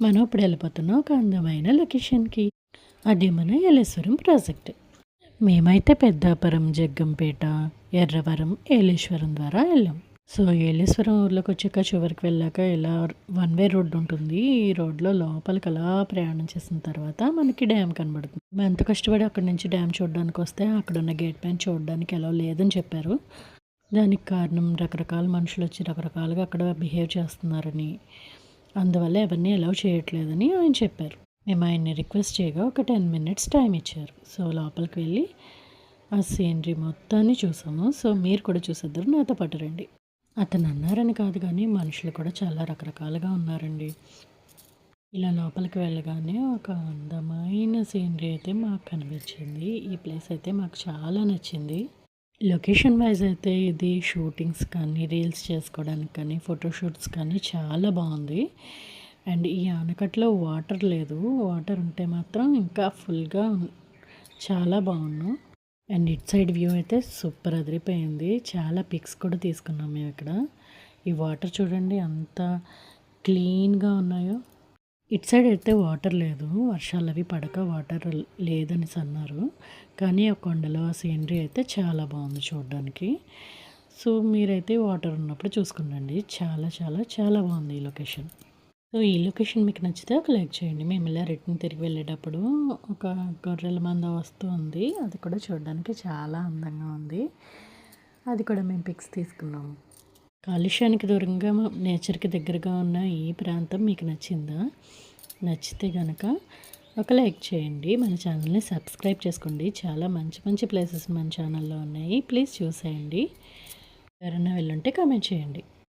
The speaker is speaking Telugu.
మనం ఇప్పుడు వెళ్ళిపోతున్నాం ఒక అందమైన లొకేషన్కి. అది మన ఏలేశ్వరం ప్రాజెక్ట్. మేమైతే పెద్దాపురం, జగ్గంపేట, ఎర్రవరం, ఏలేశ్వరం ద్వారా వెళ్ళాం. సో ఏలేశ్వరం ఊర్లోకి వచ్చాక చివరికి వెళ్ళాక ఇలా వన్ వే రోడ్డు ఉంటుంది. ఈ రోడ్లో లోపలికి అలా ప్రయాణం చేసిన తర్వాత మనకి డ్యామ్ కనబడుతుంది. మేము ఎంత కష్టపడి అక్కడి నుంచి డ్యామ్ చూడడానికి వస్తే అక్కడ ఉన్న గేట్ పైన చూడడానికి ఎలా లేదని చెప్పారు. దానికి కారణం రకరకాల మనుషులు వచ్చి రకరకాలుగా అక్కడ బిహేవ్ చేస్తున్నారని, అందువల్ల ఎవరిని అలౌ చేయట్లేదని ఆయన చెప్పారు. మేము ఆయన్ని రిక్వెస్ట్ చేయగా ఒక 10 minutes టైం ఇచ్చారు. సో లోపలికి వెళ్ళి ఆ సీనరీ మొత్తాన్ని చూసాము. సో మీరు కూడా చూసేద్దరు, నాతో పాటు రండి. అతను అన్నారని కాదు కానీ మనుషులు కూడా చాలా రకరకాలుగా ఉన్నారండి. ఇలా లోపలికి వెళ్ళగానే ఒక అందమైన సీనరీ అయితే మాకు కనిపించింది. ఈ ప్లేస్ అయితే మాకు చాలా నచ్చింది. లొకేషన్ వైజ్ అయితే ఇది షూటింగ్స్ కానీ, రీల్స్ చేసుకోవడానికి కానీ, ఫోటోషూట్స్ కానీ చాలా బాగుంది. అండ్ ఈ ఆనకట్టలో వాటర్ లేదు. వాటర్ ఉంటే మాత్రం ఇంకా ఫుల్గా చాలా బాగున్నాం. అండ్ ఇట్ సైడ్ వ్యూ అయితే సూపర్ అదిరిపోయింది. చాలా పిక్స్ కూడా తీసుకున్నాం మేము ఇక్కడ. ఈ వాటర్ చూడండి ఎంత క్లీన్గా ఉన్నాయో. ఇట్ సైడ్ అయితే వాటర్ లేదు, వర్షాలు అవి పడక వాటర్ లేదని అన్నారు. కానీ ఆ కొండలో ఆ సీనరీ అయితే చాలా బాగుంది చూడడానికి. సో మీరైతే వాటర్ ఉన్నప్పుడు చూసుకునండి. చాలా చాలా చాలా బాగుంది ఈ లొకేషన్. సో ఈ లొకేషన్ మీకు నచ్చితే ఒక లైక్ చేయండి. మేము ఇలా రిటర్న్ తిరిగి వెళ్ళేటప్పుడు ఒక గొర్రెల మంద వస్తూ ఉంది. అది కూడా చూడడానికి చాలా అందంగా ఉంది. అది కూడా మేము పిక్స్ తీసుకున్నాము. కాలుష్యానికి దూరంగా నేచర్కి దగ్గరగా ఉన్న ఈ ప్రాంతం మీకు నచ్చిందా? నచ్చితే కనుక ఒక లైక్ చేయండి. మన ఛానల్ని సబ్స్క్రైబ్ చేసుకోండి. చాలా మంచి మంచి ప్లేసెస్ మన ఛానల్లో ఉన్నాయి. ప్లీజ్ చూసేయండి. ఎవరైనా వెళ్ళుంటే కామెంట్ చేయండి.